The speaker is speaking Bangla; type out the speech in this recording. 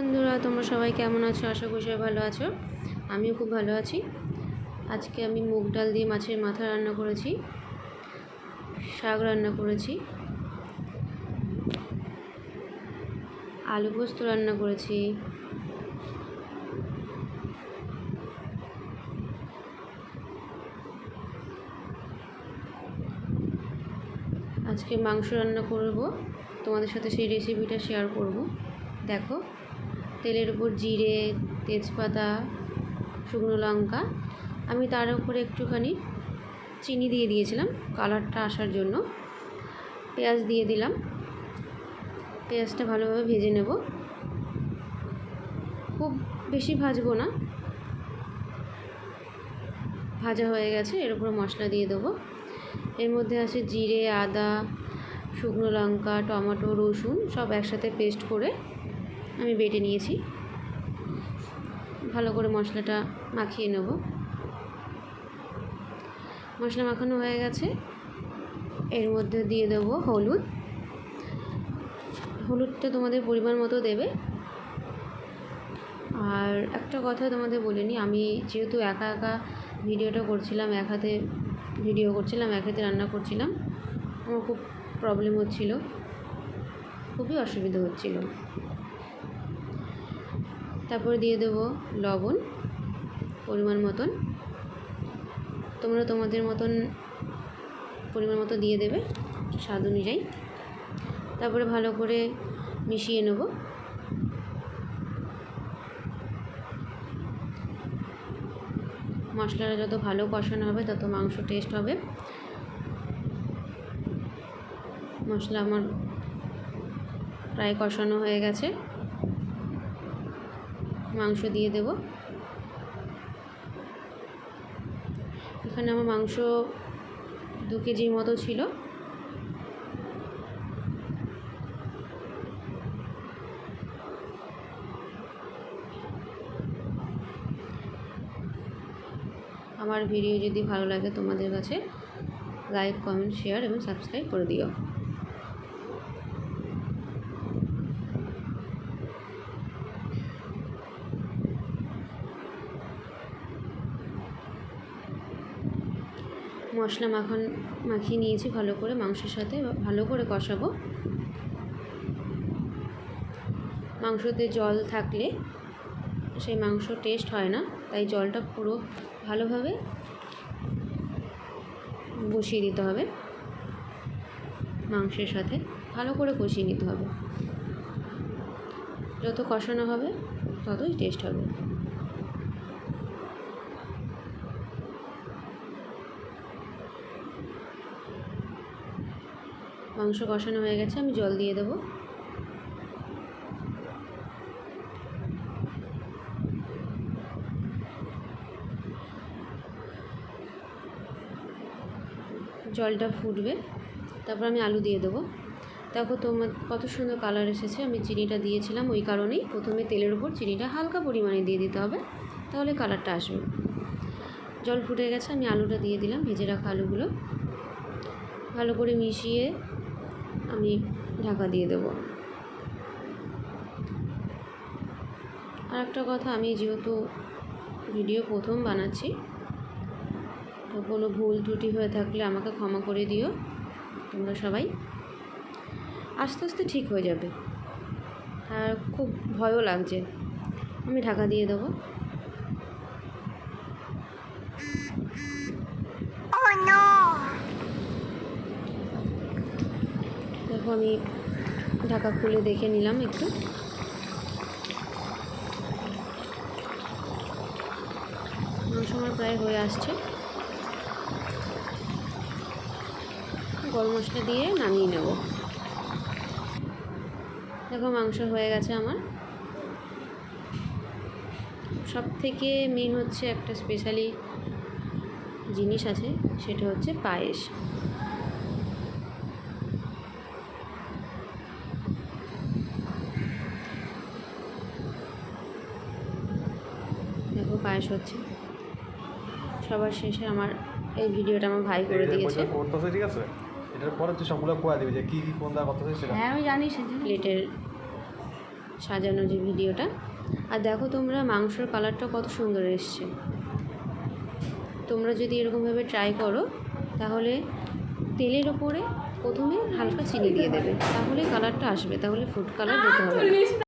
বন্ধুরা, তোমরা সবাই কেমন আছো? আশা করি সবাই ভালো আছো। আমিও খুব ভালো আছি। আজকে আমি মুগ ডাল দিয়ে মাছের মাথা রান্না করেছি, শাক রান্না করেছি, আলু পোস্ত রান্না করেছি, আজকে মাংস রান্না করব। তোমাদের সাথে সেই রেসিপিটা শেয়ার করব। দেখো, তেলের উপর জিরে, তেজপাতা, শুকনো লঙ্কা, আমি তার উপরে একটুখানি চিনি দিয়ে দিয়েছিলাম কালারটা আসার জন্য। পেঁয়াজ দিয়ে দিলাম, পেঁয়াজটা ভালোভাবে ভেজে নেব। খুব বেশি ভাজবো না, ভাজা হয়ে গেছে। এর উপরে মশলা দিয়ে দেবো। এর মধ্যে আছে জিরে, আদা, শুকনো লঙ্কা, টমেটো, রসুন সব একসাথে পেস্ট করে আমি বেটে নিয়েছি। ভালো করে মশলাটা মাখিয়ে নেব। মশলা মাখানো হয়ে গেছে। এর মধ্যে দিয়ে দেবো হলুদ। হলুদটা তোমাদের পরিমাণ মতো দেবে। আর একটা কথা তোমাদের বলিনি, আমি যেহেতু একা একা ভিডিওটা করছিলাম, এক হাতে ভিডিও করছিলাম, এক হাতে রান্না করছিলাম, আমার খুব প্রবলেম হচ্ছিল, খুবই অসুবিধা হচ্ছিল। তারপরে দিয়ে দেবো লবণ পরিমাণ মতন। তোমরা তোমাদের মতন পরিমাণ মতো দিয়ে দেবে, স্বাদ অনুযায়ী। তারপরে ভালো করে মিশিয়ে নেব। মশলাটা যত ভালো কষানো হবে তত মাংস টেস্ট হবে। মশলা আমার প্রায় কষানো হয়ে গেছে। মাংস দিয়ে দেব। এখানে আমার মাংস 2 কেজির মতো ছিল। আমার ভিডিও যদি ভালো লাগে তোমাদের কাছে, লাইক, কমেন্ট, শেয়ার এবং সাবস্ক্রাইব করে দিও। মশলা মাখিয়ে নিয়েছি ভালো করে, মাংসের সাথে ভালো করে কষাবো। মাংসতে জল থাকলে সেই মাংস টেস্ট হয় না, তাই জলটা পুরো ভালোভাবে বসিয়ে দিতে হবে। মাংসের সাথে ভালো করে কষিয়ে নিতে হবে। যত কষানো হবে ততই টেস্ট হবে। মাংস কষানো হয়ে গেছে, আমি জল দিয়ে দেবো। জলটা ফুটবে, তারপর আমি আলু দিয়ে দেবো। দেখো তোমার কত সুন্দর কালার এসেছে। আমি চিনিটা দিয়েছিলাম, ওই কারণেই প্রথমে তেলের উপর চিনিটা হালকা পরিমাণে দিয়ে দিতে হবে, তাহলে কালারটা আসবে। জল ফুটে গেছে, আমি আলুটা দিয়ে দিলাম, ভেজে রাখা আলুগুলো ভালো করে মিশিয়ে আমি ঢাকা দিয়ে দেবো। আর একটা কথা, আমি যেহেতু ভিডিও প্রথম বানাচ্ছি, তো কোনো ভুল ত্রুটি হয়ে থাকলে আমাকে ক্ষমা করে দিও। তোমরা সবাই আস্তে আস্তে ঠিক হয়ে যাবে। আর খুব ভয়ও লাগছে। আমি ঢাকা দিয়ে দেবো। দেখো, আমি ঢাকা খুলে দেখে নিলাম একটু। মাংস আমার প্রায় হয়ে আসছে। গরম মশলা দিয়ে নামিয়ে নেব। দেখো, মাংস হয়ে গেছে আমার। সব থেকে মেন হচ্ছে একটা স্পেশালি জিনিস আছে, সেটা হচ্ছে পায়েস। দেখো, পায়েস হচ্ছে। সবার শেষে আমার এই ভিডিওটা আমার ভাই করে দিয়েছে। ঠিক আছে, এটার পরে তুই সবগুলো কোয়া দিবি যে কি কি কোন দা কথা সেটা। হ্যাঁ, আমি জানি। প্লেটের সাজানো যে ভিডিওটা। আর দেখো তোমরা মাংসর কালারটা কত সুন্দর এসছে। তোমরা যদি এরকমভাবে ট্রাই করো তাহলে তেলের ওপরে প্রথমে হালকা চিনি দিয়ে দেবে, তাহলে কালারটা আসবে, তাহলে ফুড কালার দিতে হবে না।